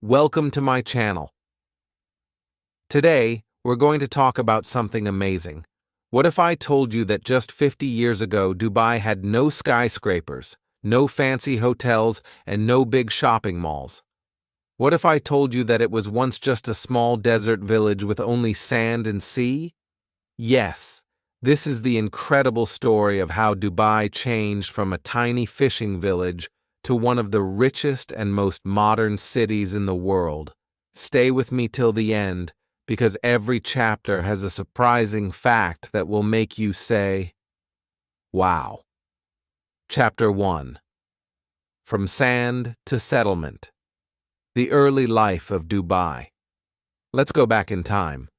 Welcome to my channel. Today, we're going to talk about something amazing. What if I told you that just 50 years ago, Dubai had no skyscrapers, no fancy hotels, and no big shopping malls? What if I told you that it was once just a small desert village with only sand and sea? Yes, this is the incredible story of how Dubai changed from a tiny fishing village to one of the richest and most modern cities in the world. Stay with me till the end, because every chapter has a surprising fact that will make you say, wow. Chapter 1. From Sand to Settlement. The early life of Dubai. Let's go back in time.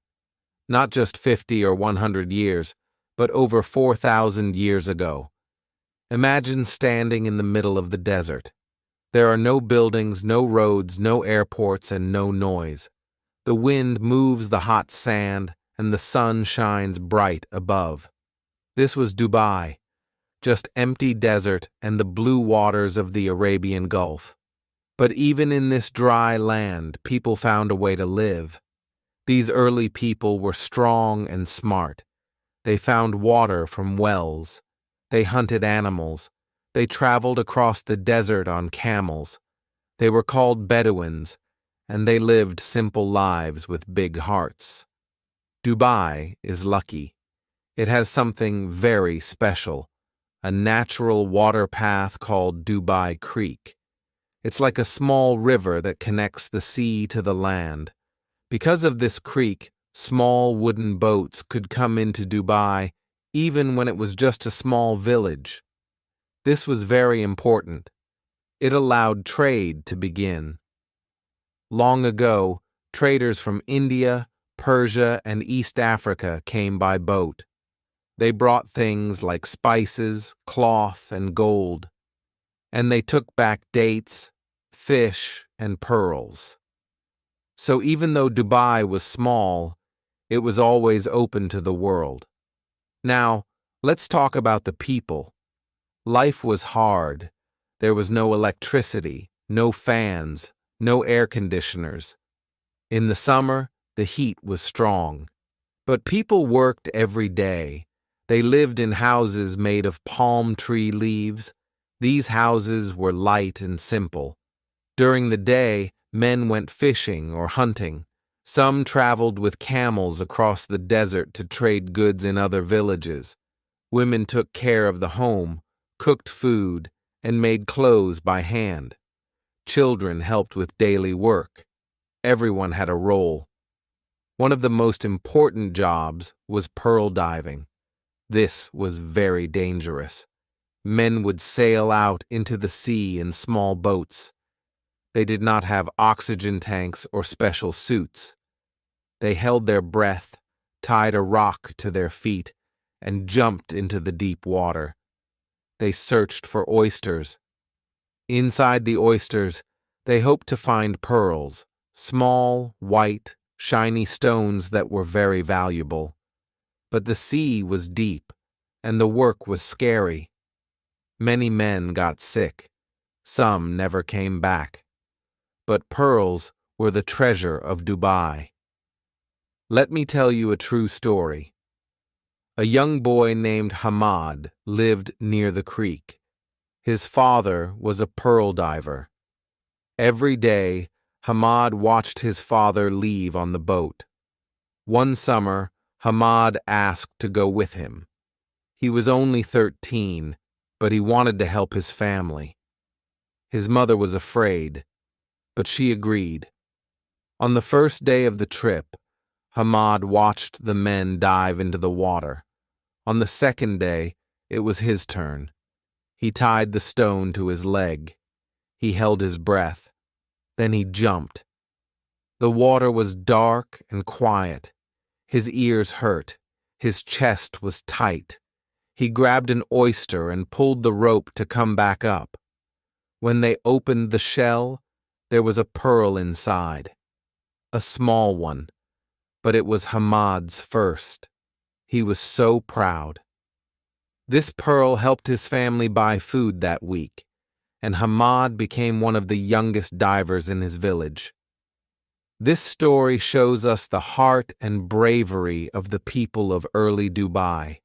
Not just 50 or 100 years, but over 4,000 years ago. Imagine standing in the middle of the desert. There are no buildings, no roads, no airports, and no noise. The wind moves the hot sand, and the sun shines bright above. This was Dubai, just empty desert and the blue waters of the Arabian Gulf. But even in this dry land, people found a way to live. These early people were strong and smart. They found water from wells. They hunted animals. They traveled across the desert on camels. They were called Bedouins, and they lived simple lives with big hearts. Dubai is lucky. It has something very special, a natural water path called Dubai Creek. It's like a small river that connects the sea to the land. Because of this creek, small wooden boats could come into Dubai even when it was just a small village. This was very important. It allowed trade to begin. Long ago, traders from India, Persia, and East Africa came by boat. They brought things like spices, cloth, and gold. And they took back dates, fish, and pearls. So even though Dubai was small, it was always open to the world. Now, let's talk about the people. Life was hard. There was no electricity, no fans, no air conditioners. In the summer, the heat was strong. But people worked every day. They lived in houses made of palm tree leaves. These houses were light and simple. During the day, men went fishing or hunting. Some traveled with camels across the desert to trade goods in other villages. Women took care of the home, cooked food, and made clothes by hand. Children helped with daily work. Everyone had a role. One of the most important jobs was pearl diving. This was very dangerous. Men would sail out into the sea in small boats. They did not have oxygen tanks or special suits. They held their breath, tied a rock to their feet, and jumped into the deep water. They searched for oysters. Inside the oysters, they hoped to find pearls, small, white, shiny stones that were very valuable. But the sea was deep, and the work was scary. Many men got sick. Some never came back. But pearls were the treasure of Dubai. Let me tell you a true story. A young boy named Hamad lived near the creek. His father was a pearl diver. Every day, Hamad watched his father leave on the boat. One summer, Hamad asked to go with him. He was only 13, but he wanted to help his family. His mother was afraid, but she agreed. On the first day of the trip, Hamad watched the men dive into the water. On the second day, it was his turn. He tied the stone to his leg. He held his breath. Then he jumped. The water was dark and quiet. His ears hurt. His chest was tight. He grabbed an oyster and pulled the rope to come back up. When they opened the shell, there was a pearl inside. A small one. But it was Hamad's first. He was so proud. This pearl helped his family buy food that week, and Hamad became one of the youngest divers in his village. This story shows us the heart and bravery of the people of early Dubai.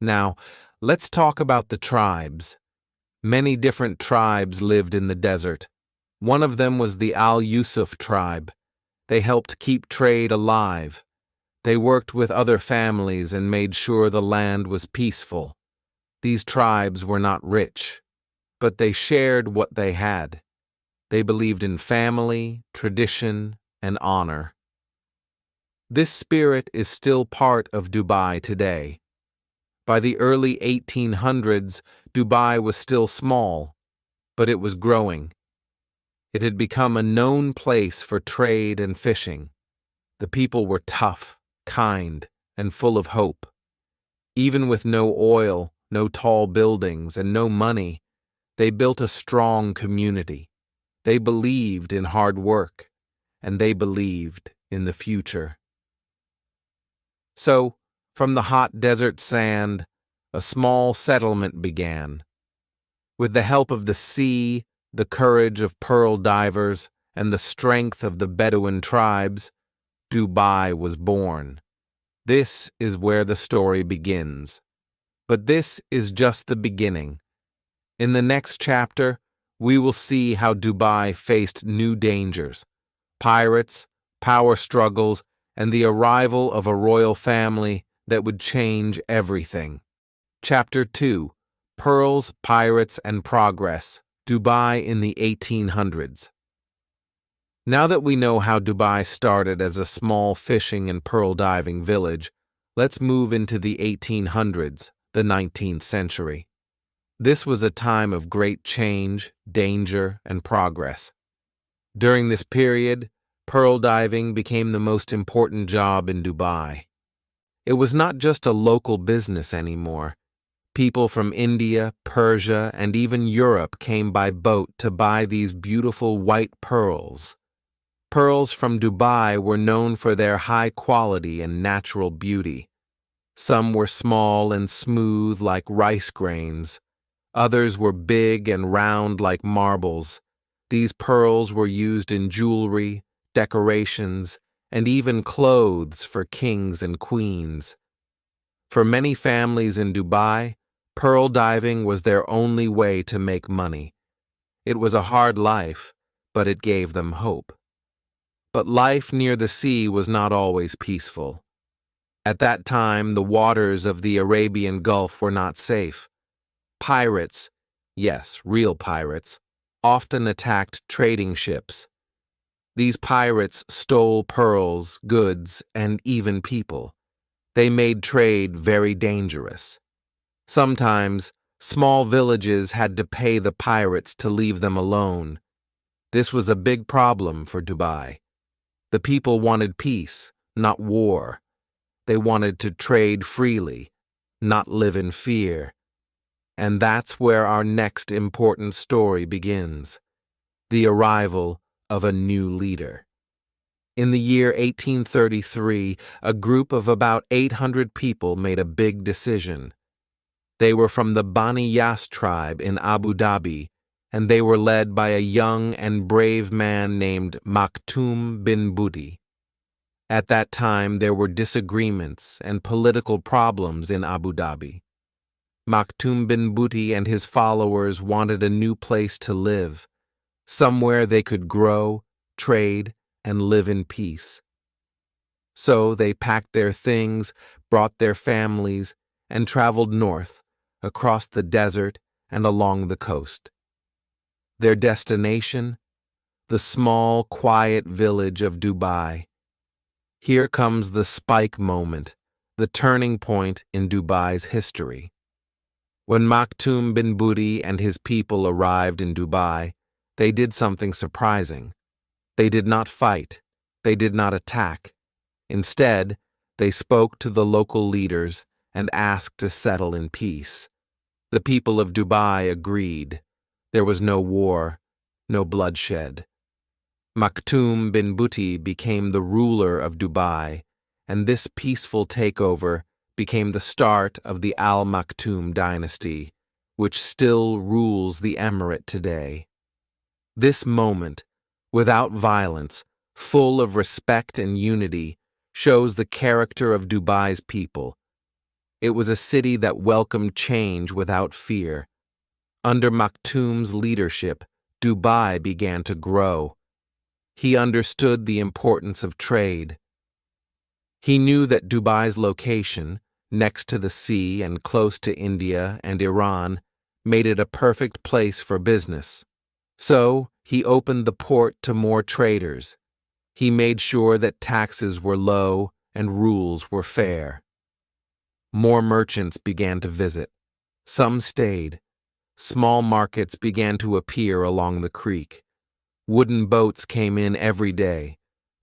Now, let's talk about the tribes. Many different tribes lived in the desert. One of them was the Al Yusuf tribe. They helped keep trade alive. They worked with other families and made sure the land was peaceful. These tribes were not rich, but they shared what they had. They believed in family, tradition, and honor. This spirit is still part of Dubai today. By the early 1800s, Dubai was still small, but it was growing. It had become a known place for trade and fishing. The people were tough, kind, and full of hope. Even with no oil, no tall buildings, and no money, they built a strong community. They believed in hard work, and they believed in the future. So, from the hot desert sand, a small settlement began. With the help of the sea, the courage of pearl divers, and the strength of the Bedouin tribes, Dubai was born. This is where the story begins. But this is just the beginning. In the next chapter, we will see how Dubai faced new dangers: pirates, power struggles, and the arrival of a royal family that would change everything. Chapter 2: Pearls, Pirates, and Progress. Dubai in the 1800s. Now that we know how Dubai started as a small fishing and pearl diving village, let's move into the 1800s, the 19th century. This was a time of great change, danger, and progress. During this period, pearl diving became the most important job in Dubai. It was not just a local business anymore. People from India, Persia, and even Europe came by boat to buy these beautiful white pearls. Pearls from Dubai were known for their high quality and natural beauty. Some were small and smooth like rice grains. Others were big and round like marbles. These pearls were used in jewelry, decorations, and even clothes for kings and queens. For many families in Dubai, pearl diving was their only way to make money. It was a hard life, but it gave them hope. But life near the sea was not always peaceful. At that time, the waters of the Arabian Gulf were not safe. Pirates, yes, real pirates, often attacked trading ships. These pirates stole pearls, goods, and even people. They made trade very dangerous. Sometimes, small villages had to pay the pirates to leave them alone. This was a big problem for Dubai. The people wanted peace, not war. They wanted to trade freely, not live in fear. And that's where our next important story begins: the arrival of a new leader. In the year 1833, a group of about 800 people made a big decision. They were from the Bani Yas tribe in Abu Dhabi, and they were led by a young and brave man named Maktoum bin Budi. At that time, there were disagreements and political problems in Abu Dhabi. Maktoum bin Budi and his followers wanted a new place to live, somewhere they could grow, trade, and live in peace. So they packed their things, brought their families, and traveled north, across the desert and along the coast. Their destination? The small, quiet village of Dubai. Here comes the spike moment, the turning point in Dubai's history. When Maktoum bin Budi and his people arrived in Dubai, they did something surprising. They did not fight. They did not attack. Instead, they spoke to the local leaders and asked to settle in peace. The people of Dubai agreed. There was no war, no bloodshed. Maktoum bin Budi became the ruler of Dubai, and this peaceful takeover became the start of the Al Maktoum dynasty, which still rules the emirate today. This moment, without violence, full of respect and unity, shows the character of Dubai's people. It was a city that welcomed change without fear. Under Maktoum's leadership, Dubai began to grow. He understood the importance of trade. He knew that Dubai's location, next to the sea and close to India and Iran, made it a perfect place for business. So, he opened the port to more traders. He made sure that taxes were low and rules were fair. More merchants began to visit. Some stayed. Small markets began to appear along the creek. Wooden boats came in every day.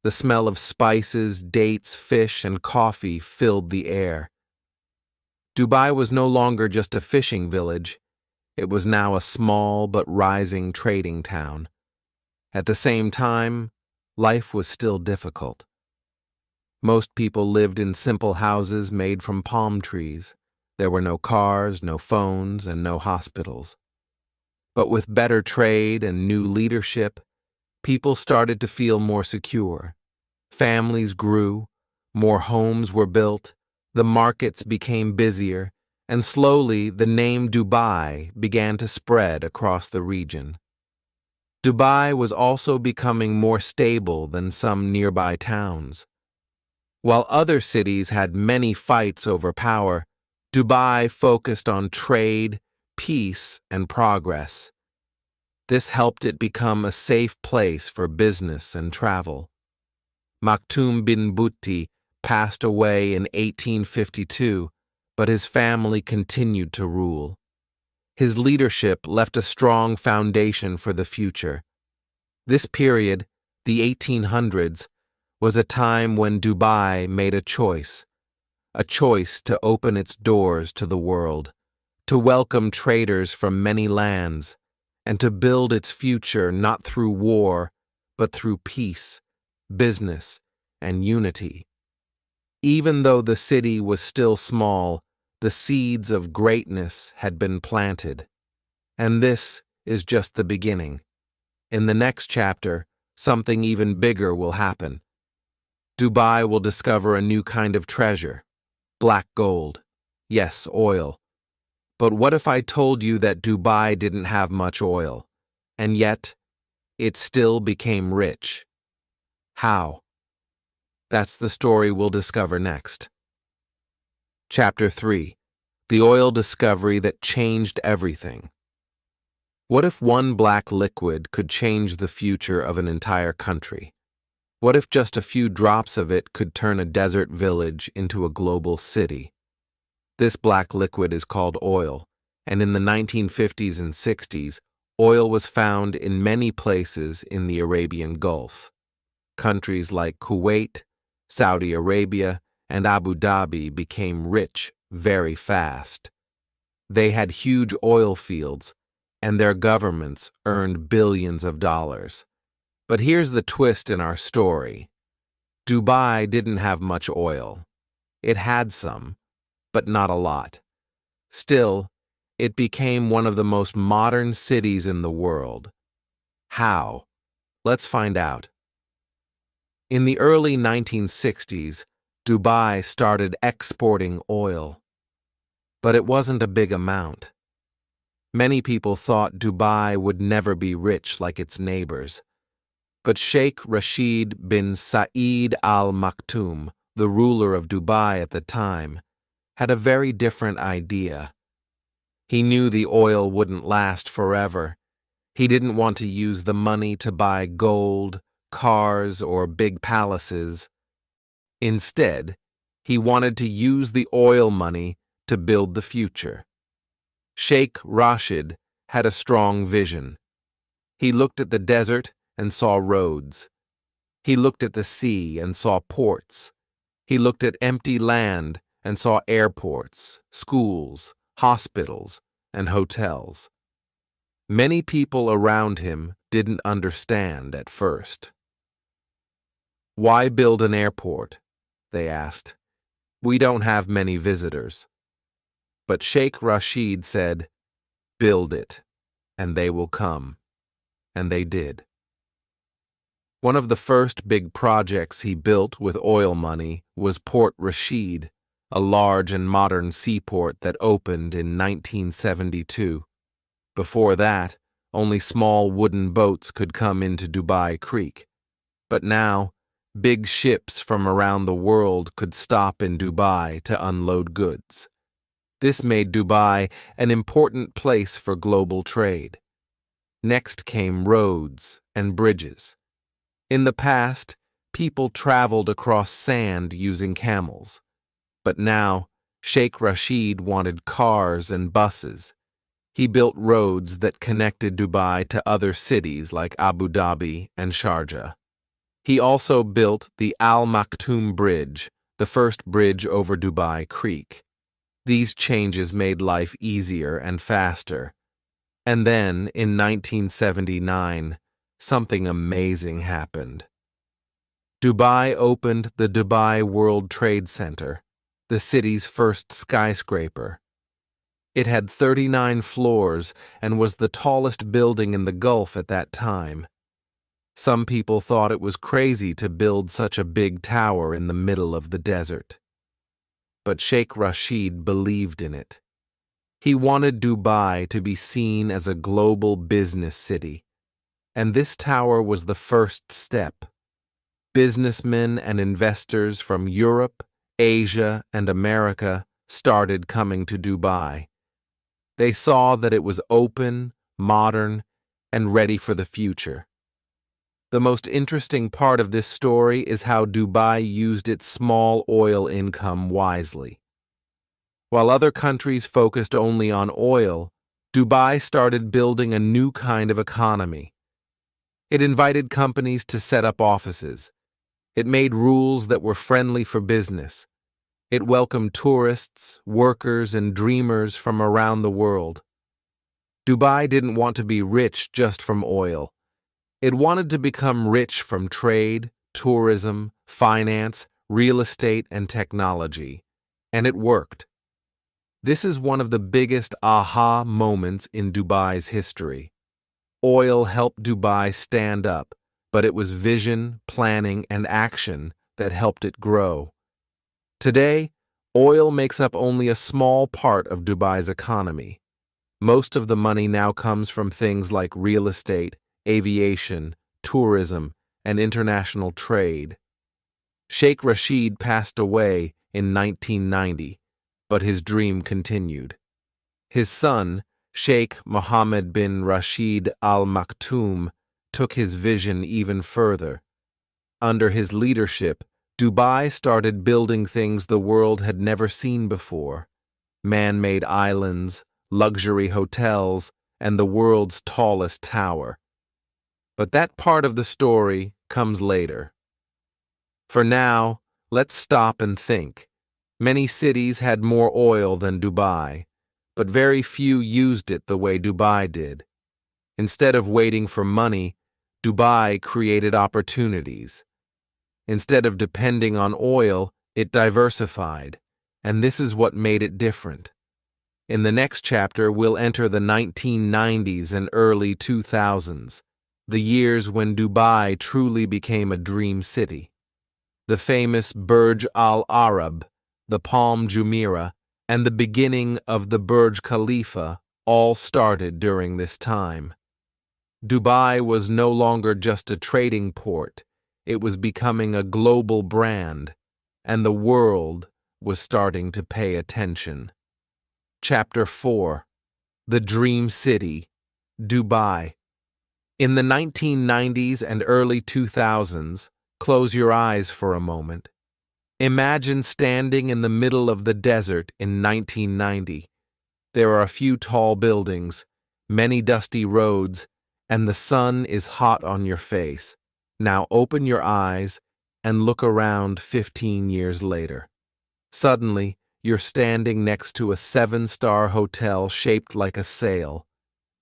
The smell of spices, dates, fish, and coffee filled the air. Dubai was no longer just a fishing village. It was now a small but rising trading town. At the same time, life was still difficult. Most people lived in simple houses made from palm trees. There were no cars, no phones, and no hospitals. But with better trade and new leadership, people started to feel more secure. Families grew, more homes were built, the markets became busier, and slowly the name Dubai began to spread across the region. Dubai was also becoming more stable than some nearby towns. While other cities had many fights over power, Dubai focused on trade, peace, and progress. This helped it become a safe place for business and travel. Maktoum bin Butti passed away in 1852, but his family continued to rule. His leadership left a strong foundation for the future. This period, the 1800s, was a time when Dubai made a choice to open its doors to the world, to welcome traders from many lands, and to build its future not through war, but through peace, business, and unity. Even though the city was still small, the seeds of greatness had been planted. And this is just the beginning. In the next chapter, something even bigger will happen. Dubai will discover a new kind of treasure, black gold. Yes, oil. But what if I told you that Dubai didn't have much oil, and yet it still became rich? How? That's the story we'll discover next. Chapter 3. The oil discovery that changed everything. What if one black liquid could change the future of an entire country? What if just a few drops of it could turn a desert village into a global city? This black liquid is called oil, and in the 1950s and 60s, oil was found in many places in the Arabian Gulf. Countries like Kuwait, Saudi Arabia, and Abu Dhabi became rich very fast. They had huge oil fields, and their governments earned billions of dollars. But here's the twist in our story. Dubai didn't have much oil. It had some, but not a lot. Still, it became one of the most modern cities in the world. How? Let's find out. In the early 1960s, Dubai started exporting oil. But it wasn't a big amount. Many people thought Dubai would never be rich like its neighbors. But Sheikh Rashid bin Saeed Al Maktoum, the ruler of Dubai at the time, had a very different idea. He knew the oil wouldn't last forever. He didn't want to use the money to buy gold, cars, or big palaces. Instead, he wanted to use the oil money to build the future. Sheikh Rashid had a strong vision. He looked at the desert and saw roads. He looked at the sea and saw ports. He looked at empty land and saw airports, schools, hospitals, and hotels. Many people around him didn't understand at first. "Why build an airport?" they asked. "We don't have many visitors." But Sheikh Rashid said, "Build it, and they will come." And they did. One of the first big projects he built with oil money was Port Rashid, a large and modern seaport that opened in 1972. Before that, only small wooden boats could come into Dubai Creek. But now, big ships from around the world could stop in Dubai to unload goods. This made Dubai an important place for global trade. Next came roads and bridges. In the past, people traveled across sand using camels. But now, Sheikh Rashid wanted cars and buses. He built roads that connected Dubai to other cities like Abu Dhabi and Sharjah. He also built the Al Maktoum Bridge, the first bridge over Dubai Creek. These changes made life easier and faster. And then, in 1979, something amazing happened. Dubai opened the Dubai World Trade Center, the city's first skyscraper. It had 39 floors and was the tallest building in the Gulf at that time. Some people thought it was crazy to build such a big tower in the middle of the desert. But Sheikh Rashid believed in it. He wanted Dubai to be seen as a global business city, and this tower was the first step. Businessmen and investors from Europe, Asia, and America started coming to Dubai. They saw that it was open, modern, and ready for the future. The most interesting part of this story is how Dubai used its small oil income wisely. While other countries focused only on oil, Dubai started building a new kind of economy. It invited companies to set up offices. It made rules that were friendly for business. It welcomed tourists, workers, and dreamers from around the world. Dubai didn't want to be rich just from oil. It wanted to become rich from trade, tourism, finance, real estate, and technology. And it worked. This is one of the biggest aha moments in Dubai's history. Oil helped Dubai stand up, but it was vision, planning, and action that helped it grow. Today, oil makes up only a small part of Dubai's economy. Most of the money now comes from things like real estate, aviation, tourism, and international trade. Sheikh Rashid passed away in 1990, but his dream continued. His son, Sheikh Mohammed bin Rashid Al Maktoum, took his vision even further. Under his leadership, Dubai started building things the world had never seen before: man-made islands, luxury hotels, and the world's tallest tower. But that part of the story comes later. For now, let's stop and think. Many cities had more oil than Dubai, but very few used it the way Dubai did. Instead of waiting for money, Dubai created opportunities. Instead of depending on oil, it diversified, and this is what made it different. In the next chapter, we'll enter the 1990s and early 2000s. The years when Dubai truly became a dream city. The famous Burj Al Arab, the Palm Jumeirah, and the beginning of the Burj Khalifa all started during this time. Dubai was no longer just a trading port, it was becoming a global brand, and the world was starting to pay attention. Chapter 4: The Dream City, Dubai. In the 1990s and early 2000s, close your eyes for a moment. Imagine standing in the middle of the desert in 1990. There are a few tall buildings, many dusty roads, and the sun is hot on your face. Now open your eyes and look around 15 years later. Suddenly, you're standing next to a 7-star hotel shaped like a sail.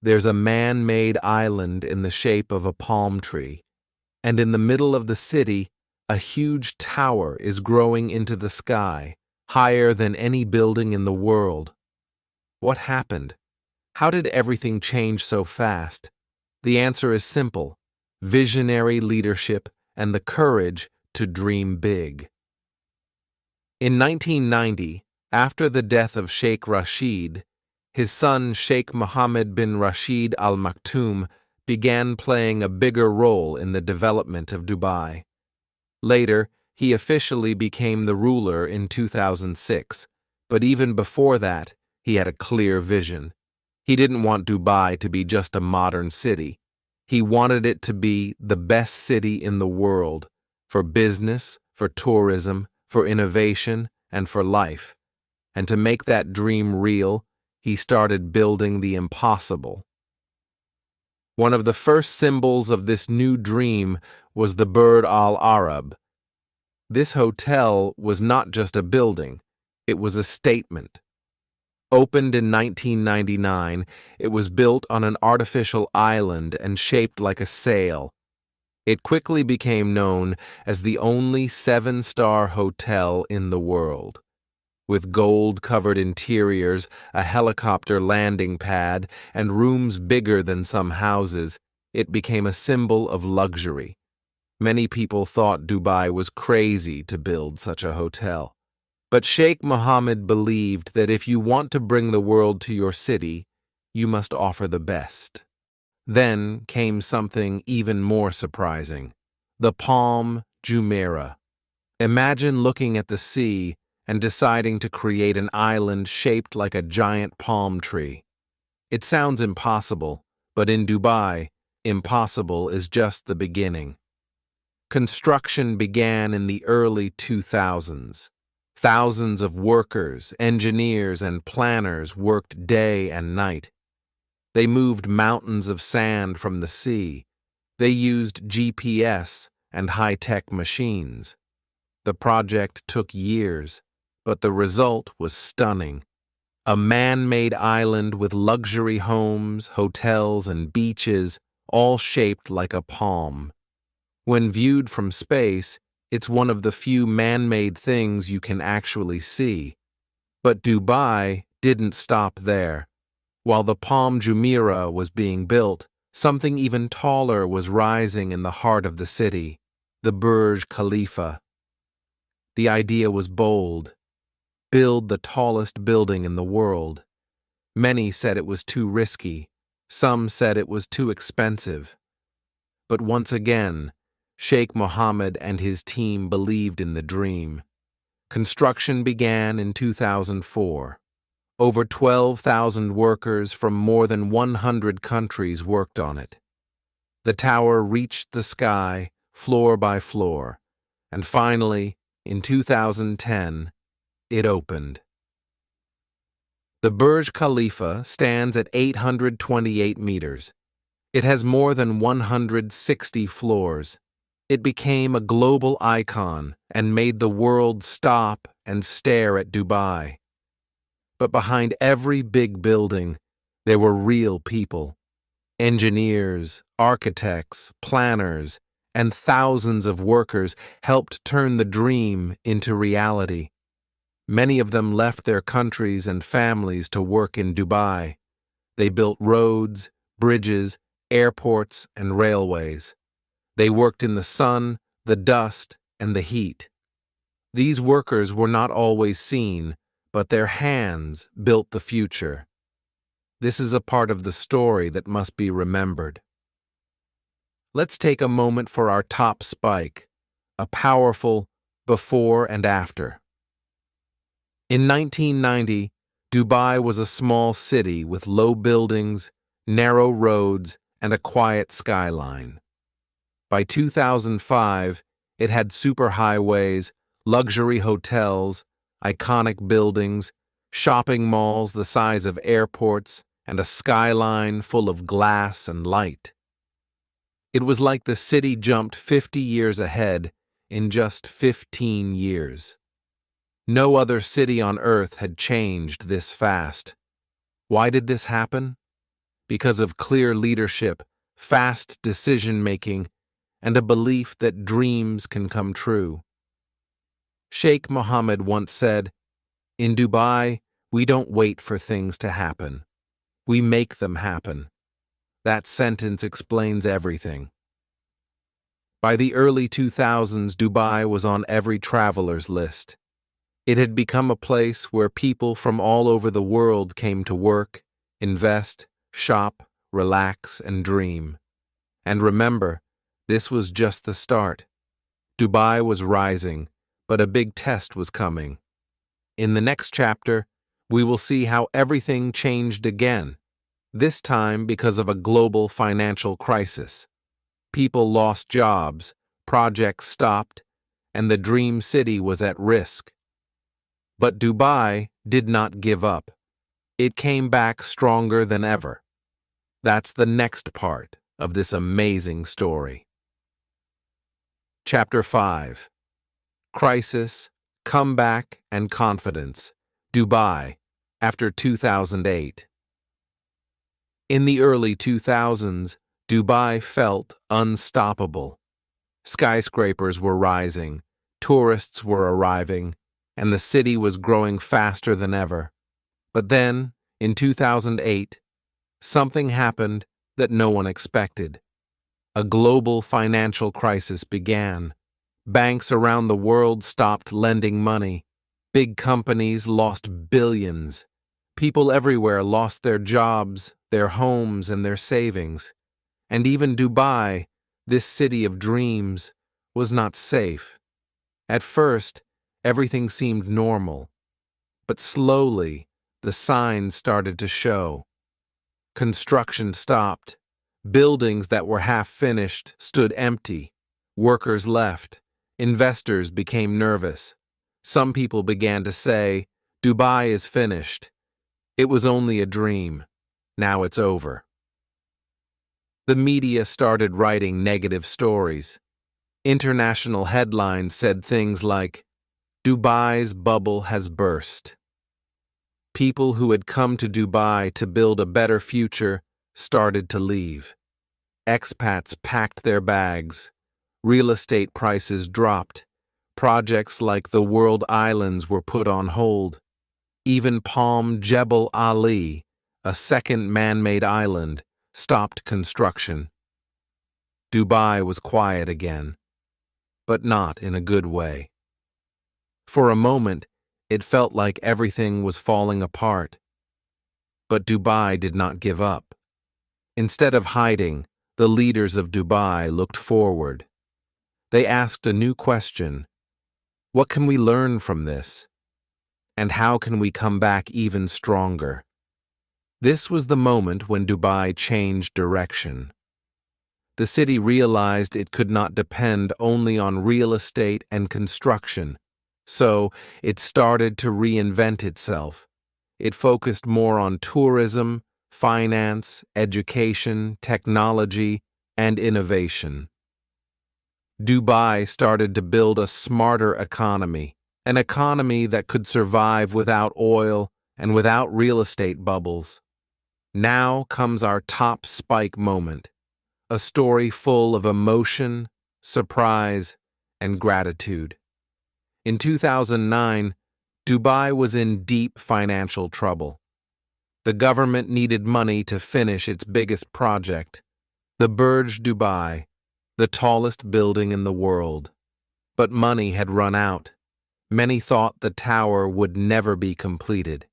There's a man-made island in the shape of a palm tree, and in the middle of the city, a huge tower is growing into the sky, higher than any building in the world. What happened? How did everything change so fast? The answer is simple: visionary leadership, and the courage to dream big. In 1990, after the death of Sheikh Rashid, his son Sheikh Mohammed bin Rashid Al Maktoum began playing a bigger role in the development of Dubai. Later, he officially became the ruler in 2006, but even before that, he had a clear vision. He didn't want Dubai to be just a modern city. He wanted it to be the best city in the world, for business, for tourism, for innovation, and for life. And to make that dream real, he started building the impossible. One of the first symbols of this new dream was the Burj Al Arab. This hotel was not just a building, it was a statement. Opened in 1999, it was built on an artificial island and shaped like a sail. It quickly became known as the only 7-star hotel in the world. With gold-covered interiors, a helicopter landing pad, and rooms bigger than some houses, it became a symbol of luxury. Many people thought Dubai was crazy to build such a hotel. But Sheikh Mohammed believed that if you want to bring the world to your city, you must offer the best. Then came something even more surprising: the Palm Jumeirah. Imagine looking at the sea and deciding to create an island shaped like a giant palm tree. It sounds impossible, but in Dubai, impossible is just the beginning. Construction began in the early 2000s. Thousands of workers, engineers, and planners worked day and night. They moved mountains of sand from the sea. They used GPS and high-tech machines. The project took years, but the result was stunning. A man-made island with luxury homes, hotels, and beaches, all shaped like a palm. When viewed from space, it's one of the few man-made things you can actually see. But Dubai didn't stop there. While the Palm Jumeirah was being built, something even taller was rising in the heart of the city: the Burj Khalifa. The idea was bold: build the tallest building in the world. Many said it was too risky. Some said it was too expensive. But once again, Sheikh Mohammed and his team believed in the dream. Construction began in 2004. Over 12,000 workers from more than 100 countries worked on it. The tower reached the sky, floor by floor, and finally, in 2010, it opened. The Burj Khalifa stands at 828 meters. It has more than 160 floors. It became a global icon and made the world stop and stare at Dubai. But behind every big building, there were real people: engineers, architects, planners, and thousands of workers helped turn the dream into reality. Many of them left their countries and families to work in Dubai. They built roads, bridges, airports, and railways. They worked in the sun, the dust, and the heat. These workers were not always seen, but their hands built the future. This is a part of the story that must be remembered. Let's take a moment for our top spike: a powerful before and after. In 1990, Dubai was a small city with low buildings, narrow roads, and a quiet skyline. By 2005, it had superhighways, luxury hotels, iconic buildings, shopping malls the size of airports, and a skyline full of glass and light. It was like the city jumped 50 years ahead in just 15 years. No other city on Earth had changed this fast. Why did this happen? Because of clear leadership, fast decision-making, and a belief that dreams can come true. Sheikh Mohammed once said, "In Dubai, we don't wait for things to happen. We make them happen." That sentence explains everything. By the early 2000s, Dubai was on every traveler's list. It had become a place where people from all over the world came to work, invest, shop, relax, and dream. And remember, this was just the start. Dubai was rising, but a big test was coming. In the next chapter, we will see how everything changed again, this time because of a global financial crisis. People lost jobs, projects stopped, and the dream city was at risk. But Dubai did not give up. It came back stronger than ever. That's the next part of this amazing story. Chapter 5. Crisis, Comeback, and Confidence. Dubai, after 2008. In the early 2000s, Dubai felt unstoppable. Skyscrapers were rising, tourists were arriving, and the city was growing faster than ever. But then, in 2008, something happened that no one expected. A global financial crisis began. Banks around the world stopped lending money. Big companies lost billions. People everywhere lost their jobs, their homes, and their savings. And even Dubai, this city of dreams, was not safe. At first, everything seemed normal. But slowly, the signs started to show. Construction stopped. Buildings that were half finished stood empty. Workers left. Investors became nervous. Some people began to say, "Dubai is finished. It was only a dream. Now it's over." The media started writing negative stories. International headlines said things like, "Dubai's bubble has burst." People who had come to Dubai to build a better future started to leave. Expats packed their bags. Real estate prices dropped. Projects like the World Islands were put on hold. Even Palm Jebel Ali, a second man-made island, stopped construction. Dubai was quiet again, but not in a good way. For a moment, it felt like everything was falling apart. But Dubai did not give up. Instead of hiding, the leaders of Dubai looked forward. They asked a new question. What can we learn from this? And how can we come back even stronger? This was the moment when Dubai changed direction. The city realized it could not depend only on real estate and construction, so it started to reinvent itself. It focused more on tourism, finance, education, technology, and innovation. Dubai started to build a smarter economy, an economy that could survive without oil and without real estate bubbles. Now comes our top spike moment, a story full of emotion, surprise, and gratitude. In 2009, Dubai was in deep financial trouble. The government needed money to finish its biggest project, the Burj Dubai, the tallest building in the world. But money had run out. Many thought the tower would never be completed.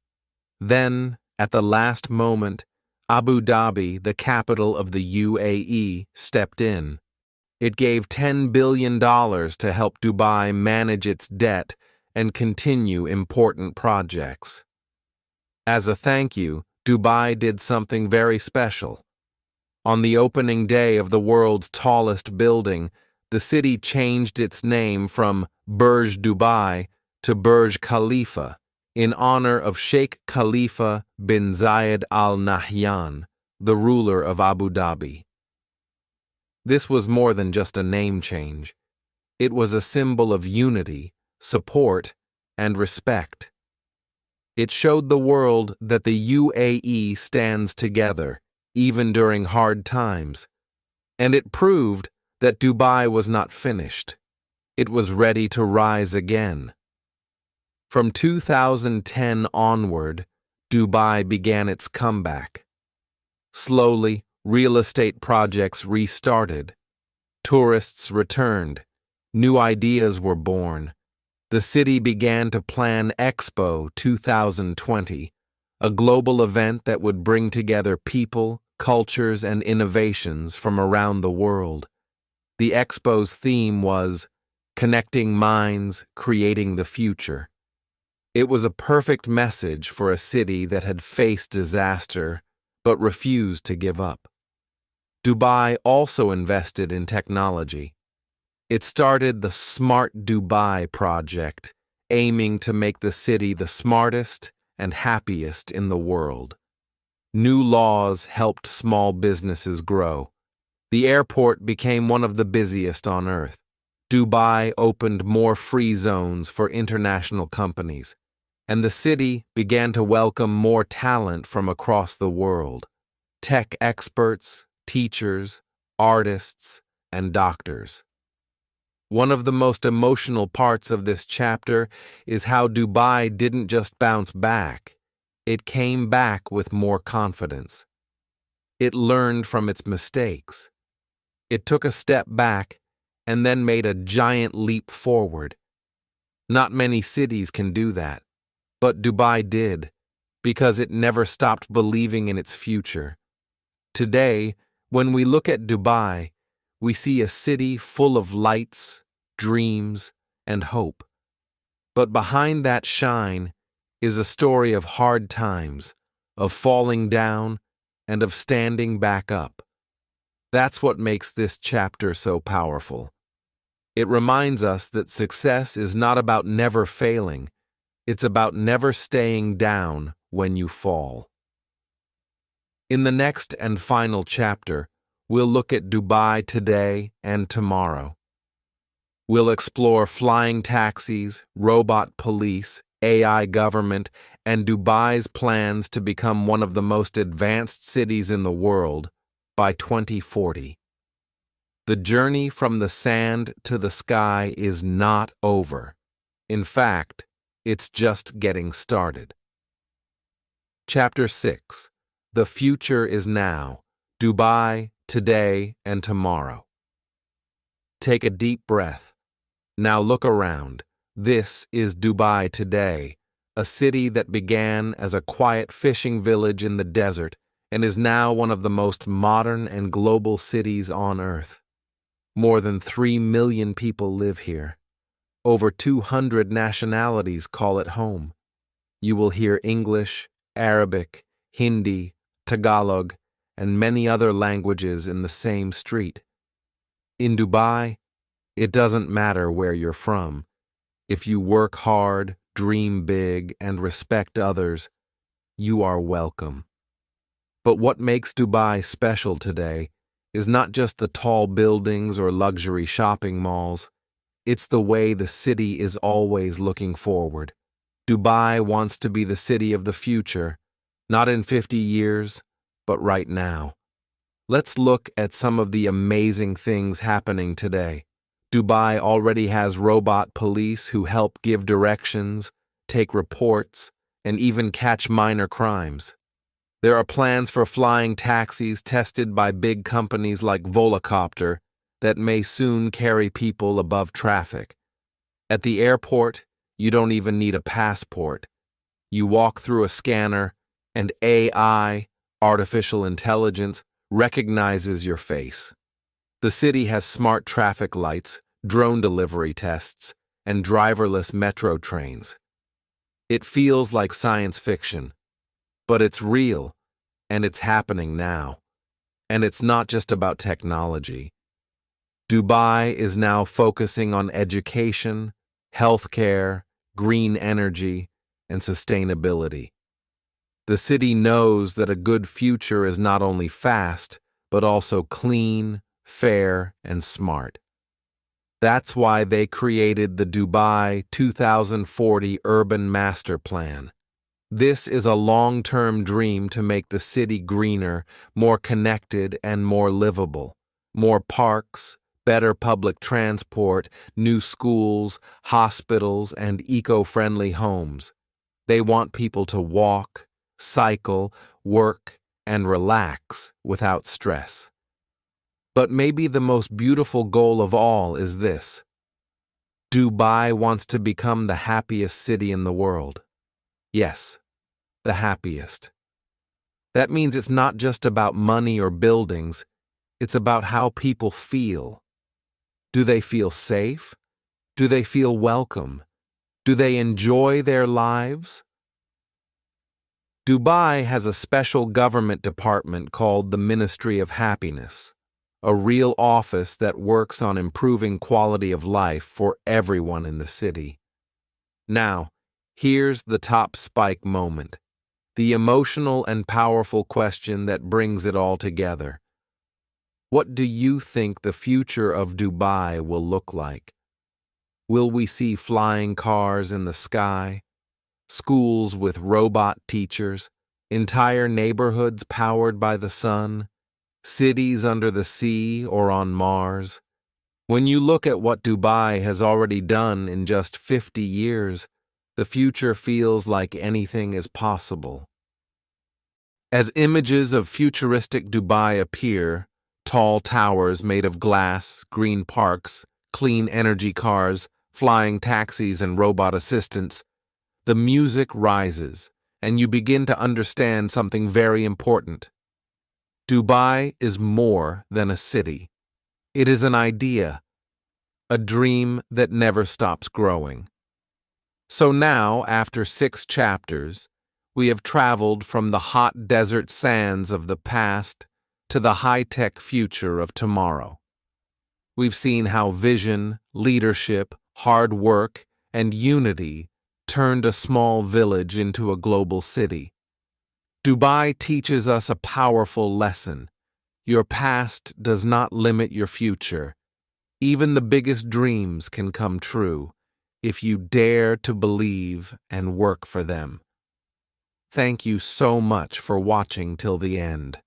Then, at the last moment, Abu Dhabi, the capital of the UAE, stepped in. It gave $10 billion to help Dubai manage its debt and continue important projects. As a thank you, Dubai did something very special. On the opening day of the world's tallest building, the city changed its name from Burj Dubai to Burj Khalifa in honor of Sheikh Khalifa bin Zayed Al Nahyan, the ruler of Abu Dhabi. This was more than just a name change. It was a symbol of unity, support, and respect. It showed the world that the UAE stands together, even during hard times. And it proved that Dubai was not finished. It was ready to rise again. From 2010 onward, Dubai began its comeback. Slowly, real estate projects restarted. Tourists returned. New ideas were born. The city began to plan Expo 2020, a global event that would bring together people, cultures, and innovations from around the world. The Expo's theme was Connecting Minds, Creating the Future. It was a perfect message for a city that had faced disaster but refused to give up. Dubai also invested in technology. It started the Smart Dubai project, aiming to make the city the smartest and happiest in the world. New laws helped small businesses grow. The airport became one of the busiest on Earth. Dubai opened more free zones for international companies, and the city began to welcome more talent from across the world. Tech experts, teachers, artists, and doctors. One of the most emotional parts of this chapter is how Dubai didn't just bounce back. It came back with more confidence. It learned from its mistakes. It took a step back and then made a giant leap forward. Not many cities can do that, but Dubai did, because it never stopped believing in its future. Today, when we look at Dubai, we see a city full of lights, dreams, and hope. But behind that shine is a story of hard times, of falling down, and of standing back up. That's what makes this chapter so powerful. It reminds us that success is not about never failing, it's about never staying down when you fall. In the next and final chapter, we'll look at Dubai today and tomorrow. We'll explore flying taxis, robot police, AI government, and Dubai's plans to become one of the most advanced cities in the world by 2040. The journey from the sand to the sky is not over. In fact, it's just getting started. Chapter 6. The future is now. Dubai, today, and tomorrow. Take a deep breath. Now look around. This is Dubai today, a city that began as a quiet fishing village in the desert and is now one of the most modern and global cities on Earth. More than 3 million people live here. Over 200 nationalities call it home. You will hear English, Arabic, Hindi, Tagalog, and many other languages in the same street. In Dubai, it doesn't matter where you're from. If you work hard, dream big, and respect others, you are welcome. But what makes Dubai special today is not just the tall buildings or luxury shopping malls. It's the way the city is always looking forward. Dubai wants to be the city of the future, not in 50 years, but right now. Let's look at some of the amazing things happening today. Dubai already has robot police who help give directions, take reports, and even catch minor crimes. There are plans for flying taxis tested by big companies like Volocopter that may soon carry people above traffic. At the airport, you don't even need a passport. You walk through a scanner, and AI, artificial intelligence, recognizes your face. The city has smart traffic lights, drone delivery tests, and driverless metro trains. It feels like science fiction, but it's real, and it's happening now. And it's not just about technology. Dubai is now focusing on education, healthcare, green energy, and sustainability. The city knows that a good future is not only fast, but also clean, fair, and smart. That's why they created the Dubai 2040 Urban Master Plan. This is a long-term dream to make the city greener, more connected, and more livable. More parks, better public transport, new schools, hospitals, and eco-friendly homes. They want people to walk, cycle, work, and relax without stress. But maybe the most beautiful goal of all is this: Dubai wants to become the happiest city in the world. Yes, the happiest. That means it's not just about money or buildings, it's about how people feel. Do they feel safe? Do they feel welcome? Do they enjoy their lives? Dubai has a special government department called the Ministry of Happiness, a real office that works on improving quality of life for everyone in the city. Now, here's the top spike moment, the emotional and powerful question that brings it all together. What do you think the future of Dubai will look like? Will we see flying cars in the sky, schools with robot teachers, entire neighborhoods powered by the sun, cities under the sea or on Mars? When you look at what Dubai has already done in just 50 years, the future feels like anything is possible. As images of futuristic Dubai appear, tall towers made of glass, green parks, clean energy cars, flying taxis and robot assistants, the music rises, and you begin to understand something very important. Dubai is more than a city. It is an idea, a dream that never stops growing. So now, after 6 chapters, we have traveled from the hot desert sands of the past to the high-tech future of tomorrow. We've seen how vision, leadership, hard work, and unity turned a small village into a global city. Dubai teaches us a powerful lesson. Your past does not limit your future. Even the biggest dreams can come true if you dare to believe and work for them. Thank you so much for watching till the end.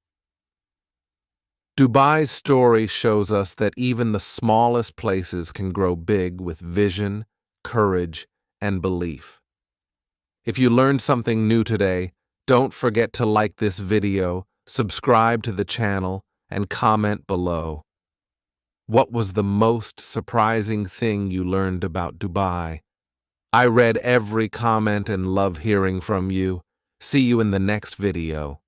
Dubai's story shows us that even the smallest places can grow big with vision, courage, and belief. If you learned something new today, don't forget to like this video, subscribe to the channel, and comment below. What was the most surprising thing you learned about Dubai? I read every comment and love hearing from you. See you in the next video.